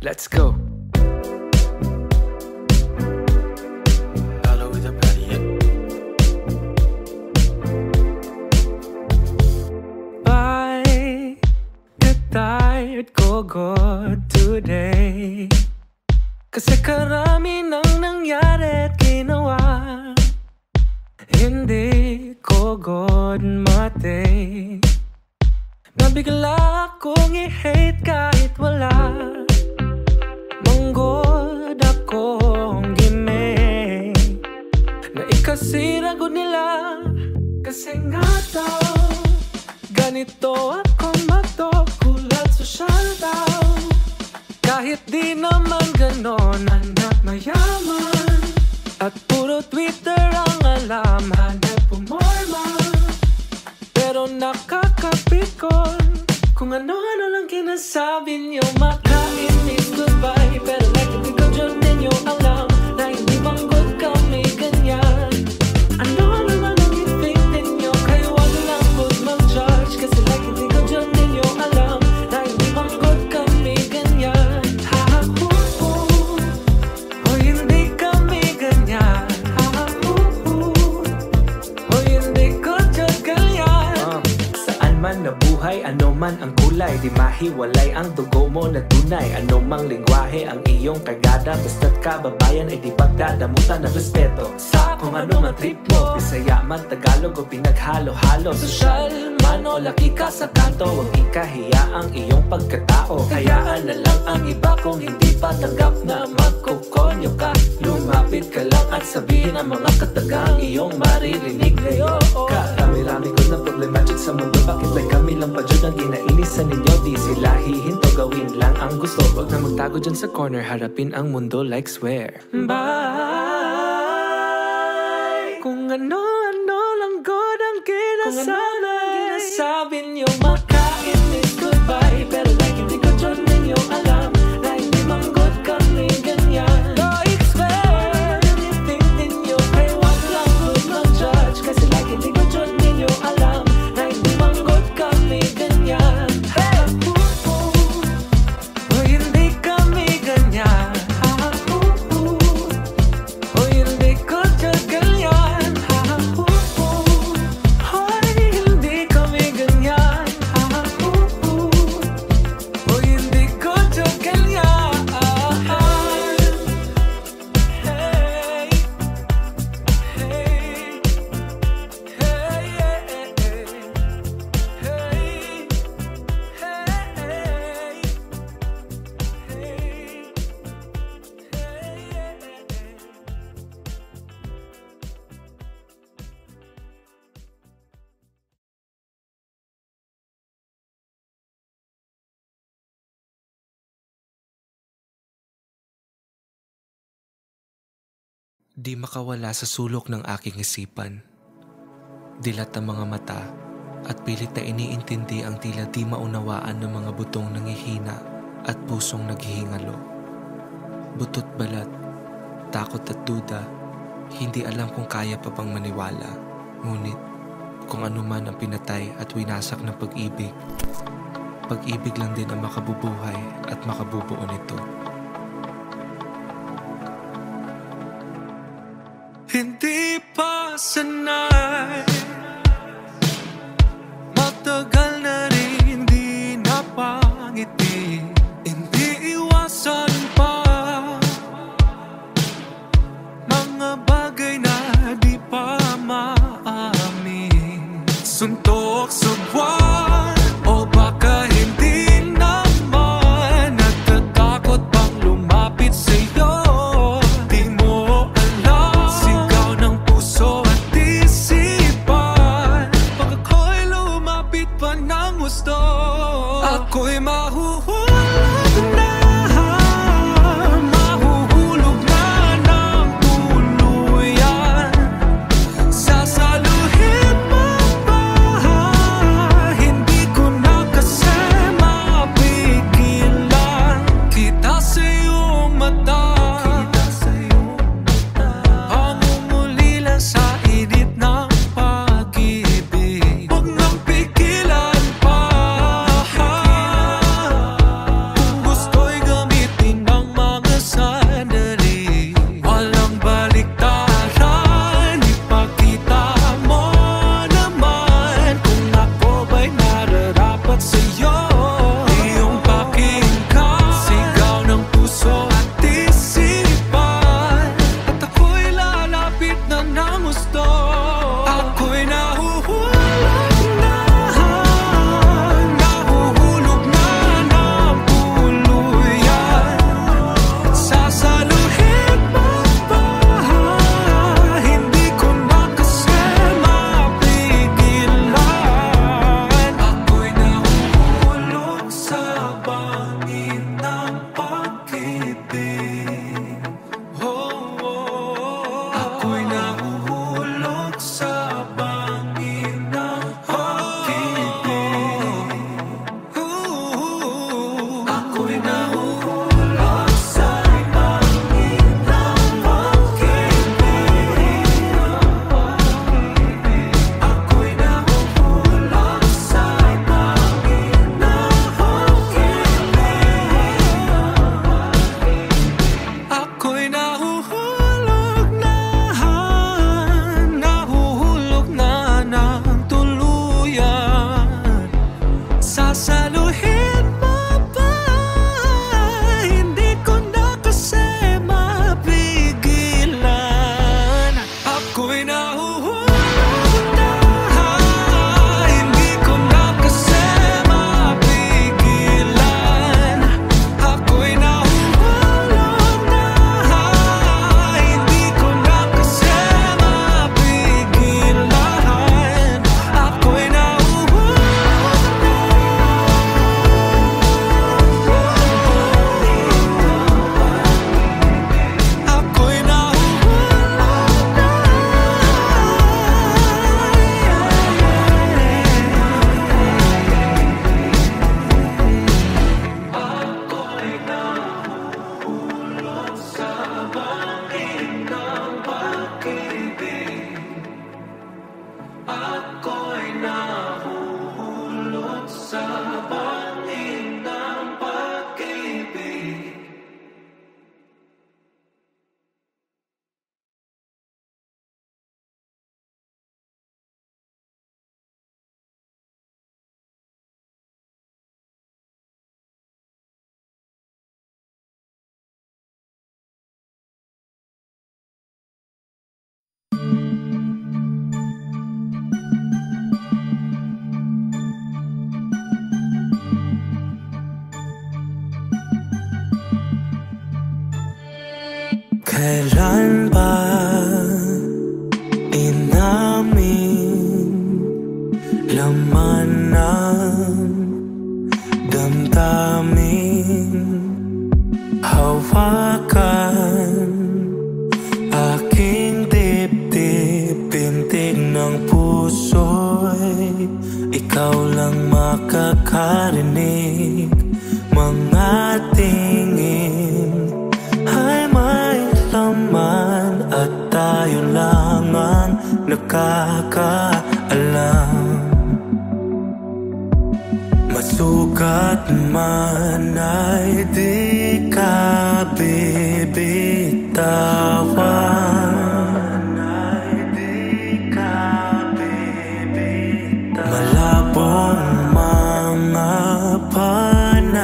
Let's go. Hello with a party, yeah. Bye, get tired ko God today. Kasi karami nang nangyari at ginawa. Hindi ko God matay. Nabigla akong i-hate kahit wala. Manggod akong gimay na ikasira ko nila. Kasi nga daw ganito ako matukulat sosyal daw. Kahit di naman ganon, anak mayaman at puro Twitter ang alam. Hanap pumorma pero nakakapikon kung ano-ano lang kinasabi niyo. Makainis goodbye pero like hindi ko dyan ninyo alam na hindi manggod kami ganyan. Ano naman ang i-think ninyo kaya wag lang good mag-judge. Kasi like hindi ko dyan ninyo alam na hindi manggod kami ganyan. Ha-ha-hu-hu o hindi kami ganyan. Ha-ha-hu-hu o hindi ko dyan ganyan. Saan man nabuhay, ano man ang kulay, di mahiwalay ang dugo mo na tunay. Ano mang lingwahe ang iyong kargada, basta't kababayan ay di pagdadamutan ng respeto. Sa kung ano man trip mo, Bisaya man, Tagalog o pinaghalo-halo. Sosyal man o laki ka sa kanto, huwag ikahiya ang iyong pagkatao. Hayaan na lang ang iba kung hindi pa tanggap na magkukonyo ka. Lumapit ka lang at sabihin ang mga katagang iyong maririnig ngayon. Karami-rami ko na problematic sa mundo, bakit like kami lang pa dyan ang ginainisan ninyo? Di sila hihinto, gawin lang ang gusto. Huwag na magtago dyan sa corner, harapin ang mundo like swear. Bye! Kung ano-ano lang God ang ginasabi niyo. Makainis goodbye pero like hindi ko dyan ninyo alam na hindi manggod kami ganyan. I swear anything ninyo kaya wag lang good mag-judge. Kasi like hindi ko dyan ninyo alam na hindi manggod kami ganyan. O hindi kami ganyan. O hindi ko dyan ganyan. O hindi kami ganyan. O hindi ko dyan ganyan. Hey, hey, Di makawala sa sulok ng aking isipan. Dilat ang mga mata at pilit na iniintindi ang tila di maunawaan ng mga butong nangihina at pusong naghihingalo. Butot balat, takot at duda, hindi alam kung kaya pa bang maniwala. Ngunit kung ano man ang pinatay at winasak ng pag-ibig, pag-ibig lang din ang makabubuhay at makabubuo nito. Hindi pa sanay, matagal na rin di napangiti. Hindi iwasan pa mga bagay na di pa maamin. Suntok sa buwan o baka hindi naman, natatakot bang lumapit sa'yo? Di mo alam, sigaw ng puso at isipan. Pag ako'y lumapit pa ng gusto, ako'y mahuhulog na. Mahuhulog na ng tuluyan. Sasaluhin mo ba? Hindi ko na kasi mapigilan. Kita sa iyong mata, pangungulila sa init ng pag-ibig. Huwag nang pigilan pa. sa bangin ng pag-ibig. Kailan ba inamin laman ng damdamin? Hawakan aking dibdib, pintig ng puso'y ikaw lang makakarinig. Mga tingin ay may laman at tayo lang ang nakakaalam. Masukat man ay di ka bibitawan, malabong mga panaginip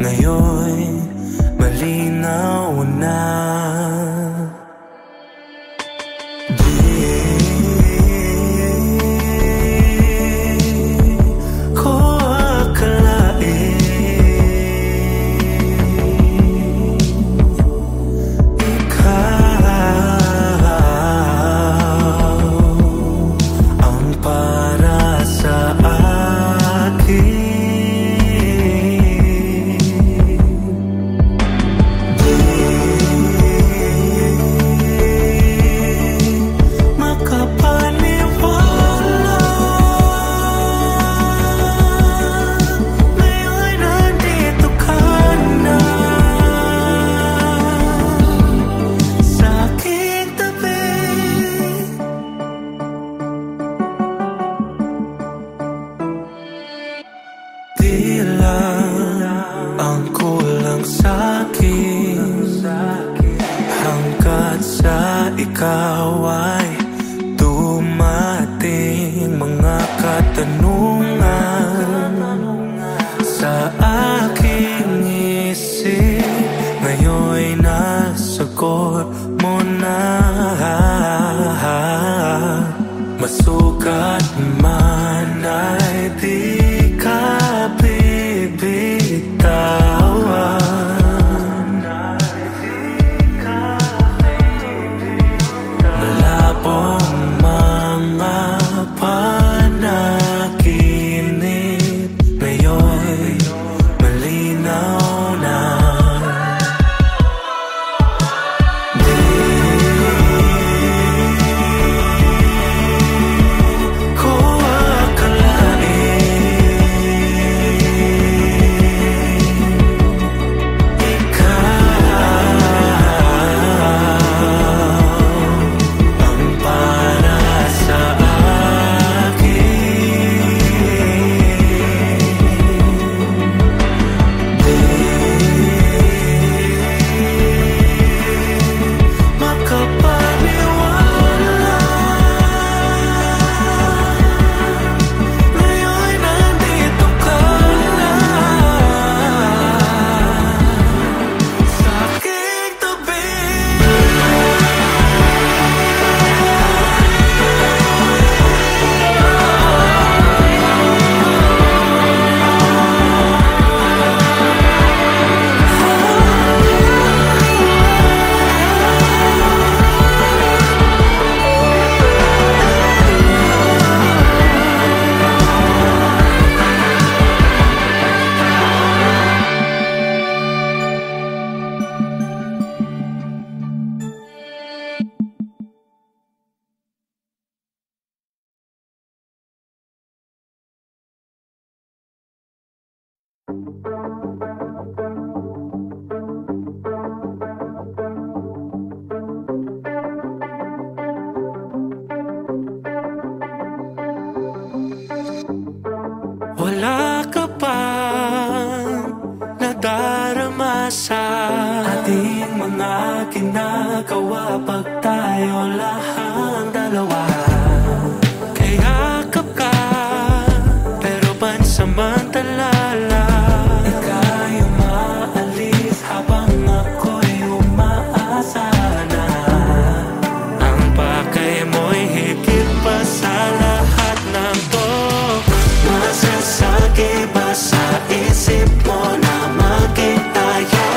ngayon malinaw na. Ikaw ay dumating, mga katanungan sa aking isip ngayon'y nasagot mo na. Masukat man ay di ka bibitawan, mga panaginip ngayon malinaw na. Di ko akalain wala ka pang nadarama sa ating mga ginagawa pag tayo lahang dalawa. Kayakap ka, pero pansamantala lang. Ika'y umaalis habang ako'y umaasa na. Ang pakay mo'y higit pa sa lahat ng to. Masasagi ba sa isip mo na maging tayo?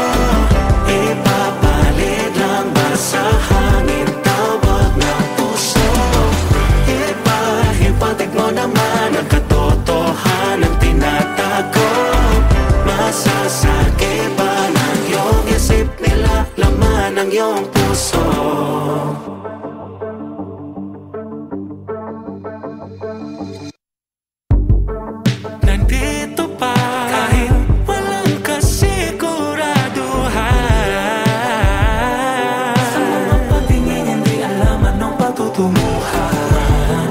Ipapalit lang ba sa hangin tawag ng puso? Ipahiwatig mo naman ang katotohanan tinatago. Masasagi ba ng iyong isip nila laman ng iyong puso? Nandito pa kahit walang kasiguraduhan. Sa mga patingin hindi alam anong patutunguhan.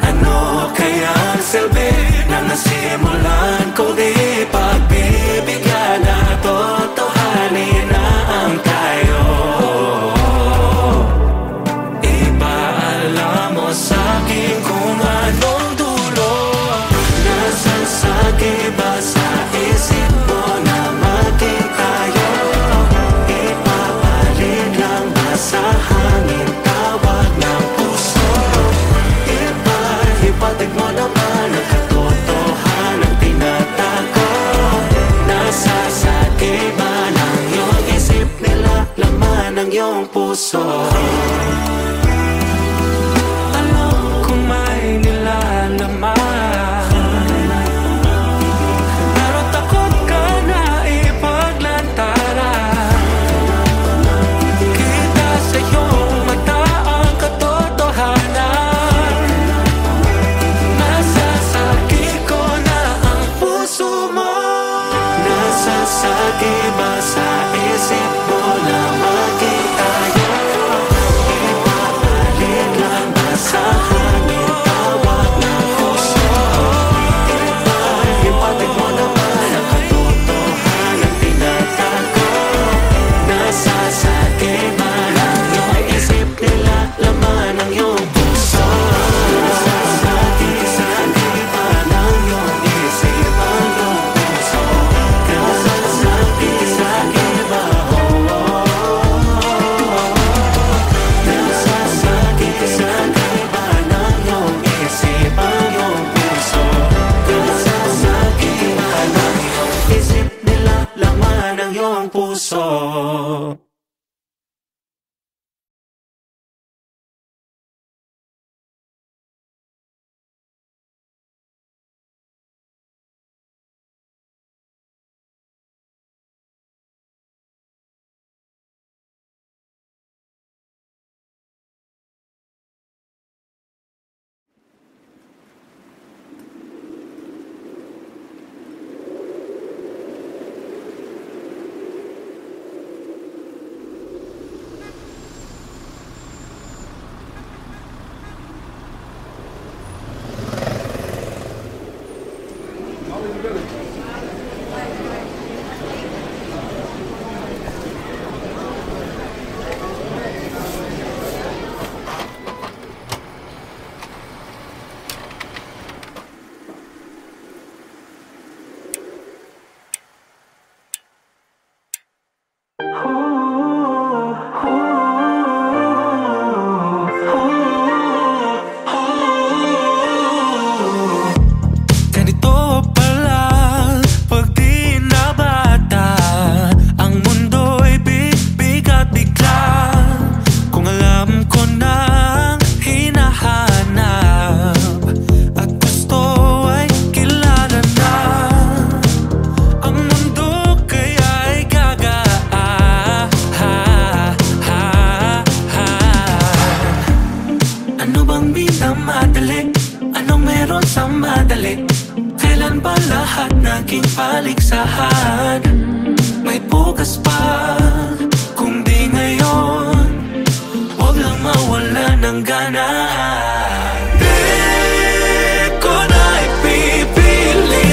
Ano kaya ang silbi na nasimulan ko di pagbibigyan na totohanin na ang tayo? Ipaalam mo sa'kin kung anong dulo. Nasasagi ba sa isip mo na maging tayo? Ipapalit lang ba sa hangin tawag ng puso? Ipahiwatig mo naman ang katotohanan tinatago. Nasasagi ba ng iyong isip nila laman ng iyong puso? Alam kong may nilalaman, pero takot ka na ipaglantaran. Kita sa iyong mata ang katotohanan. Nasasagi ko na ang puso mo. Nasasagi ba sa isip mo na maging tayo? Ipapalit lang ba sa hangin tawag ng puso? Ipahiwatig mo naman ang katotohanan tinatago. Nasasagi ba ng iyong isip nila laman ng iyong puso? Nasasagi ba ng iyong isip ang iyong puso? Nasasagi ba? Nasasagi ba ng iyong isip ang iyong puso? Nasasagi ba ng iyong isip nila laman ng iyong puso? Ganito pala pag di na bata, ang mundo'y bigat bigla. Kung alam ko nang hinahanap at gusto ay kilala na, ang mundo kaya'y gagaan. Ano bang minamadali? Anong meron sa madali? Kailan ba lahat naging paligsahan? May bukas pa, kung di ngayon, huwag lang mawala ng gana. Di ko na ipipili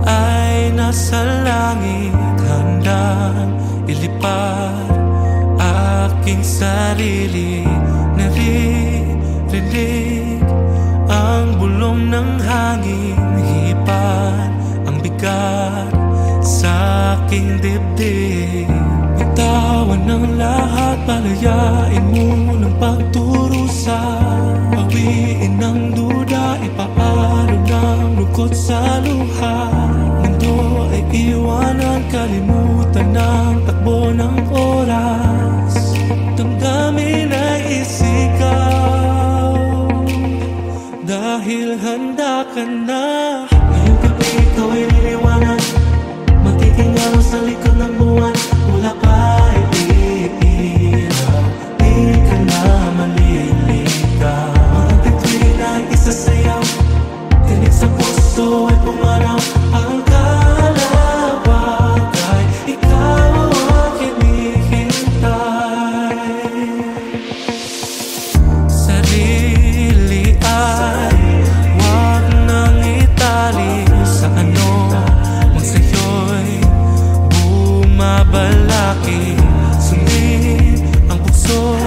ay nasa langit, handang ilipad aking sarili. Naririnig ang bulong ng hangin, hipan ang bigat sa aking dibdib. Bitawan ng lahat, palayain mo ng pagturusa, bawiin ng duda, ipaalo ng lungkot sa luha. Mundo ay iwanan, kalimutan ng takbo ng oras. Damdamin ay isigaw, dahil handa ka na. Ngayong gabi ikaw ay liliwanag, magiging araw sa likod ng buwan. Wala pa ay iilaw, di ka na maliligaw. Mga bituin ay isasayaw, tinig sa puso ay pumanaw. Ang kalawag ay ikaw ang hinihintay. Sarili ay wag nang itali sa ano mang sa'yo'y bumabalaki. Sundin ang bukso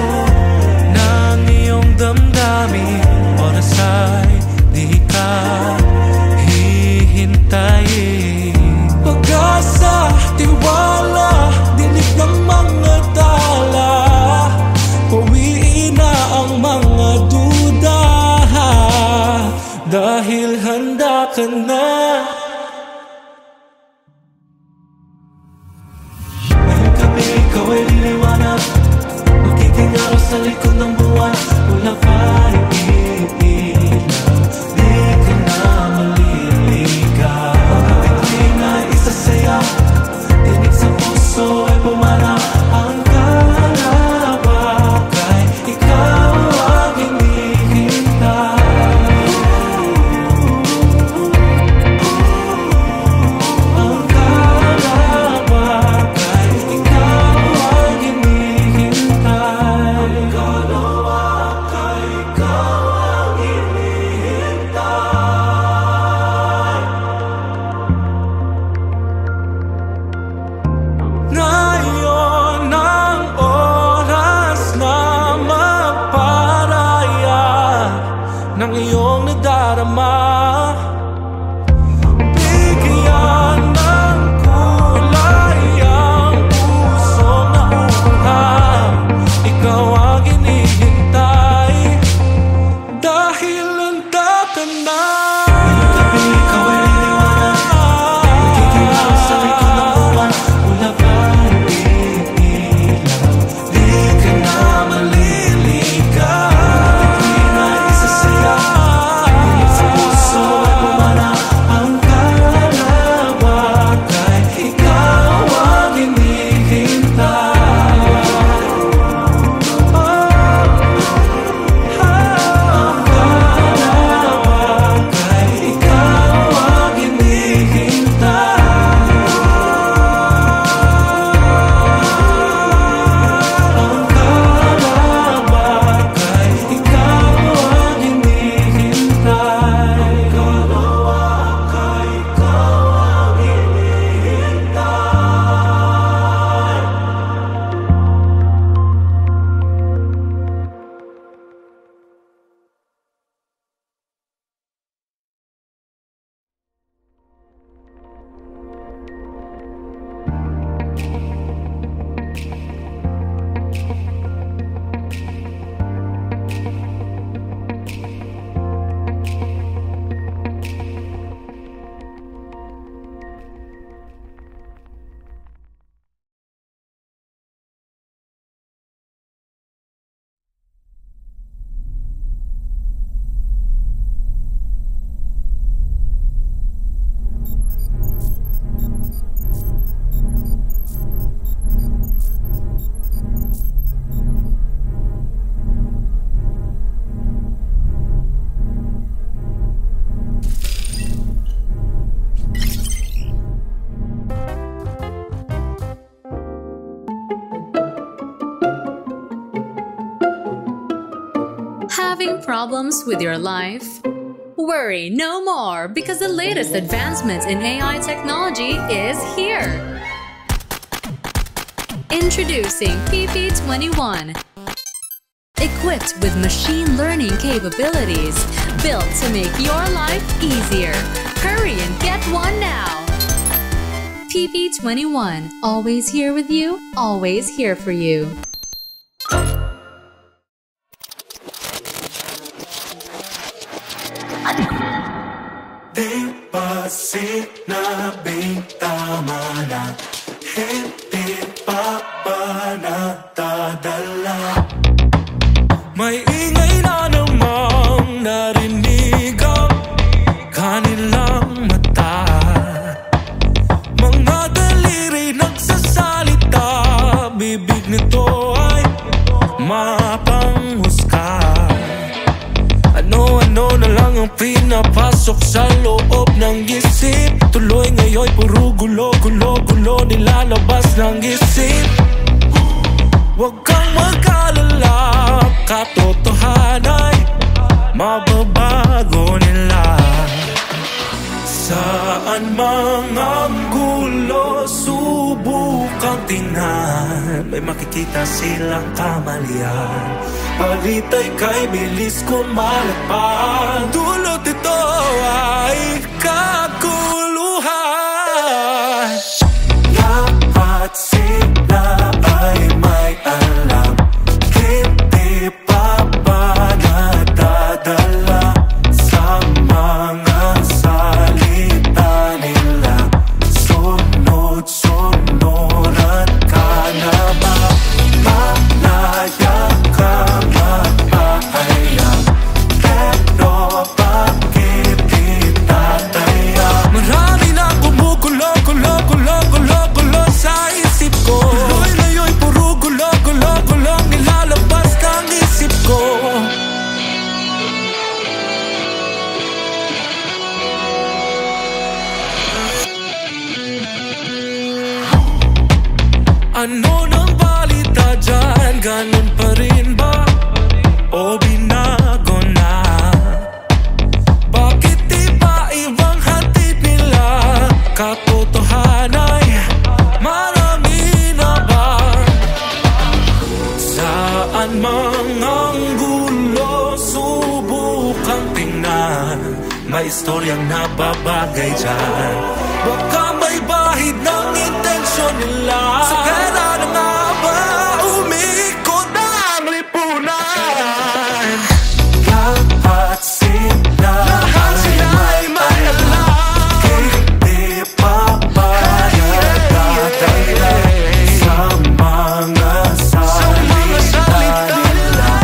ng iyong damdamin, oras ay di ka hihintayin. Pag-asa, tiwala, dinig ng mga tala, pawiin na ang mga duda, dahil handa ka na. Ngayong gabi ikaw ay liliwanag, magiging araw sa likod ng buwan. Wala pa rin iilaw, di ka na maliligaw. Mga bituin ay isasayaw, tinig sa puso ay pumanaw. Ang kalawag ay ikaw ang hinihintay. Ang kalawag ay ikaw nadarama. Bigyan ng kulay ang pusong nauuha. Ikaw ang hinihintay dahil handa ka na. Ngayong gabi ikaw ay liliwanag, magiging sa likod ng uwan. Wala pa rin ilaw, di ka na maliligaw. Tuwing ay isasaya, ngunit sa puso ay bumana ang kalawag ay ikaw ang hinihintay. Having problems with your life? Worry no more, because the latest advancements in AI technology is here. Introducing PP21. Equipped with machine learning capabilities, built to make your life easier. Hurry and get one now. PP21, always here with you, always here for you. Di ba sinabing tama na, hindi pa ba natadala? May ingay na namang narinig ang kanilang mata. Mga daliri nagsasalita, bibig nito ay mapanghusga. Ano-ano na lang ang pinapasok sa loob ng isip. Tuloy ngayon puro gulo-gulo-gulo nilalabas ng isip. Huwag kang mag-alala, katotohanan ay mababago nila. Saan mang ang gulo, subukang tingnan, may makikita silang kamalian. Palitay kay bilis kumalat pa, dulot ito ay kaguluhan. Lahat sila ay may alam, hindi pa ba nadadala sa mga salita nila. Sunod-sunuran ka na ba? Malaya ka mapahayag, pero bakit itataya? Marami na kumukulo-kulo-kulo-kulo-kulo sa isip ko. Tuloy ngayon puro gulo-gulo-gulo nilalabas ng isip ko. Ano nang balita dyan? Ganun pa rin ba? O binago na? Bakit di ba ibang hatid nila? Katotohanan ay marami na ba? Saan mang ang gulo, subukang tingnan, may istoryang nababagay dyan. Baka may bahid ng intensyon nila. Sa pera na nga ba umikot ang lipunan? Lahat sila ay may alam. Hindi papayag tatay sa mga salita nila.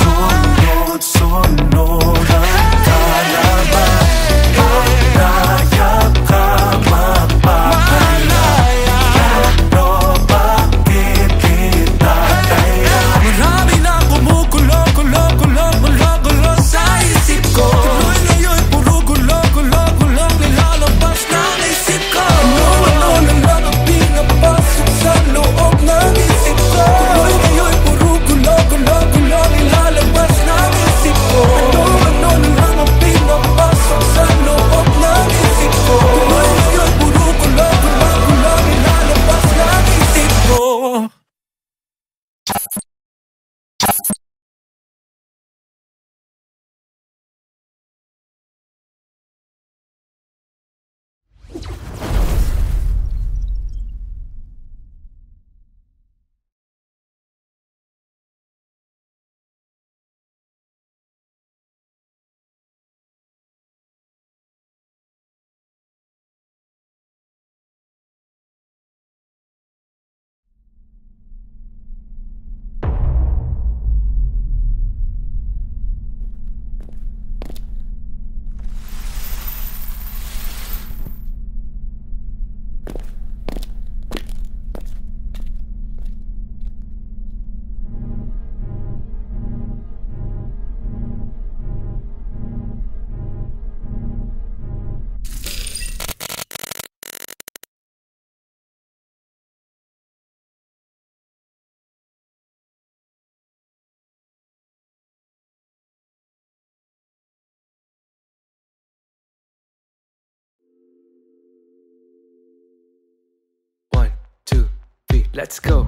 Sunod-sunod ang kalaban. Pagdaya ka mapapalaya. Pero bakit kita kaya? Marami na kumukulo sa isip ko. Tuloy ngayon puro gulo-gulo-gulong nilalabas ng isip ko. Ano nang lang pinapasok sa loob ng isip ko. Tuloy ngayon puro gulo-gulo-gulong nilalabas ng isip ko. Ano nang lang pinapasok sa loob ng isip ko. Tuloy ngayon puro gulo-gulo-gulong nilalabas ng isip ko. One, two, three, let's go.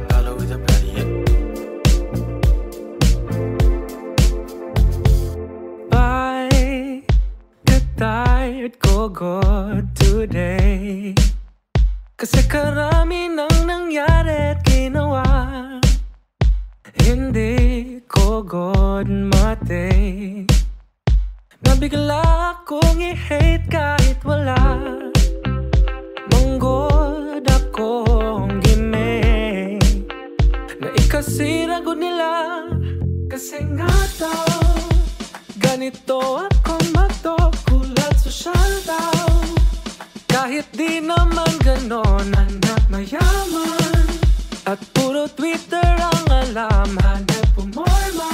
Follow with the body, yeah. I get tired ko God today. Kasi karami nang nangyari at ginawa. Hindi ko God matay. Nabigla akong i-hate kahit wala. Manggod akong gimay na ikasira ko nila. Kasi nga daw ganito ako matukulat sosyal daw. Kahit di naman ganon anak mayaman. At puro Twitter ang alam. Hanap pumorma.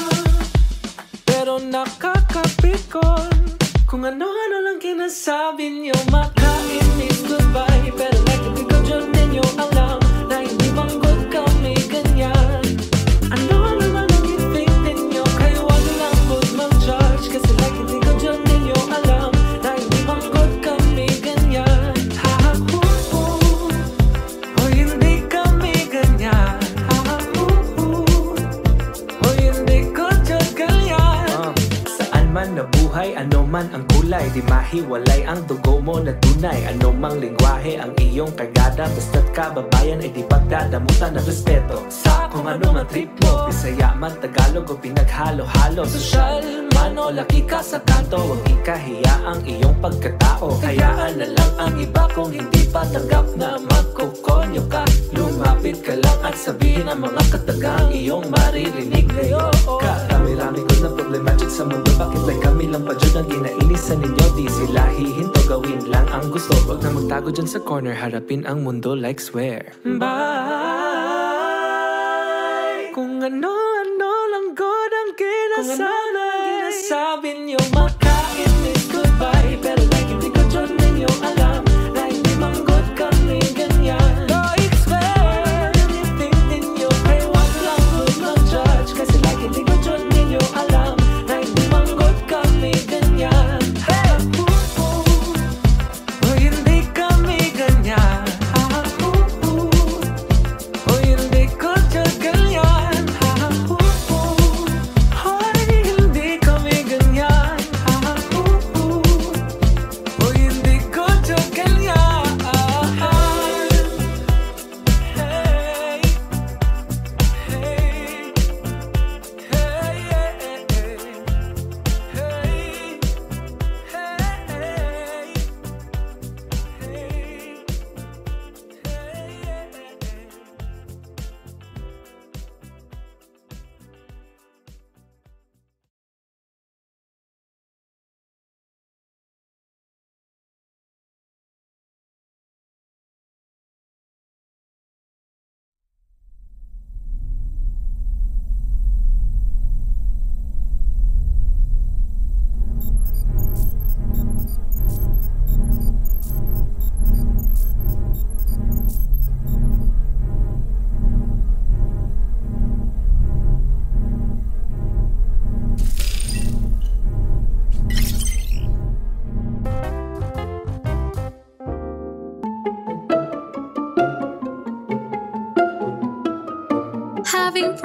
Pero nakakapikon kung ano-ano lang kinasabi niyo. Makainis goodbye. Pero like hindi ko dyan ninyo alam na hindi manggod kami ganyan. Ano naman ang i-think ninyo? Kayo wag lang good mag-judge. Kasi like hindi ko dyan ninyo alam na hindi manggod kami ganyan. Ha-ha-hu-hu. O hindi kami ganyan. Ha-ha-hu-hu. O hindi ko dyan ganyan. Saan man nabuhay, ano man ang kulay, di mahiwalay ang dugo mo na tunay. Ano mang lingwahe ang iyong kagada, basta't kababayan ay di pagdadamutan ng respeto. Sa kung ano man trip mo, Bisaya man, Tagalog o pinaghalo-halo. Sosyal man o laki ka sa kanto, huwag ikahiya ang iyong pagkatao. Hayaan na lang ang iba kung hindi pa tanggap na magkukonyo ka. Lumapit ka lang at sabihin ang mga katagang iyong maririnig ngayon. Karami-rami ko na problematic sa mundo, bakit like kami lang pa dyan ang ginainisan ninyo? Di sila hihinto, gawin lang ang gusto. Huwag na magtago dyan sa corner, harapin ang mundo like swear. Bye! Kung ano-ano lang God ang ginasabi niyo, makainis goodbye. Pero like hindi ko dyan ninyo alam na hindi manggod kami ganyan. Like swear, anything ninyo, kaya wag lang good mag-judge. Kasi like hindi ko dyan ninyo alam na hindi manggod kami ganyan. O hindi kami ganyan. O hindi ko dyan ganyan. Hoy,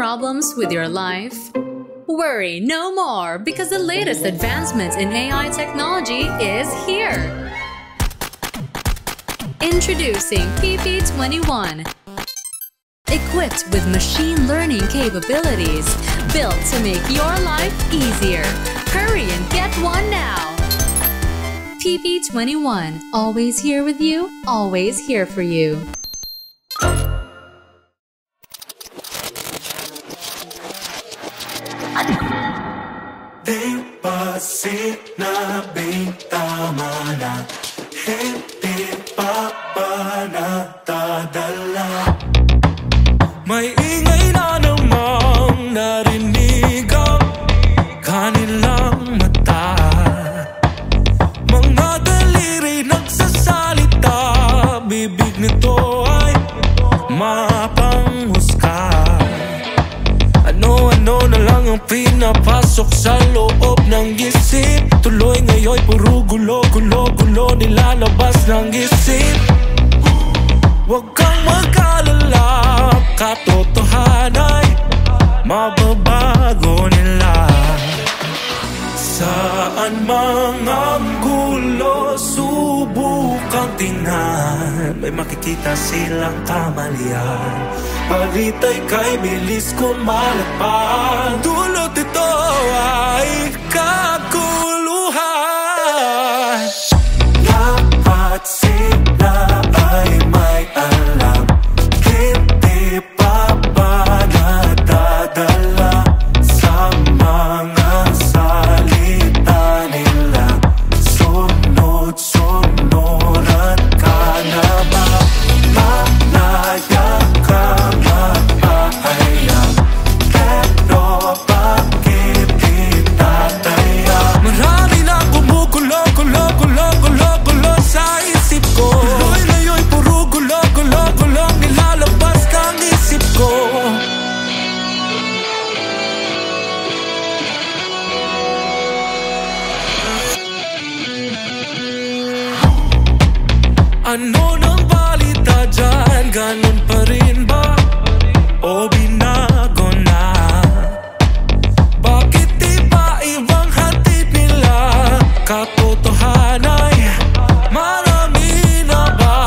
problems with your life? Worry no more, because the latest advancements in AI technology is here. Introducing PP21. Equipped with machine learning capabilities, built to make your life easier. Hurry and get one now. PP21, always here with you, always here for you. Di ba sinabing tama na, hindi pa ba natadala? May ingay na namang narinig ang kanilang mata. Mga daliri nagsasalita, bibig nito ay mapanghusga. Ano-ano na lang ang pinapasok sa loob ng isip. Tuloy ngayon puro gulo-gulo-gulo nilalabas ng isip. Huwag kang mag-alala, katotohanan ay mababago nila. Saan mang ang gulo, subukang tingnan, may makikita silang kamalian. Balita'y kay bilis kumalagpan, dulot ito ay kaguluhan. Lahat sila ay may alam, hindi pa ba nadadala sa mga salita nila. Sunod-sunuran ka na ba? Malaya ka mapahayag, pero bakit itataya? Marami na kumukulo-kulo-kulo-kulo-kulo sa isip ko. Tuloy ngayon puro gulo-gulo-gulo nilalabas kang isip ko. Ano nang balita dyan? Ganun pa rin ba? O binago na? Bakit di ba ibang hatid nila? Katotohanan ay marami na ba?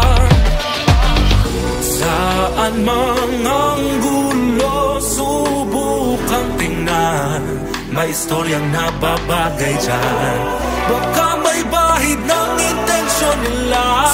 Saan mang ang gulo, subukang tingnan, may istoryang nababagay dyan. Baka may bahid ng intensyon nila.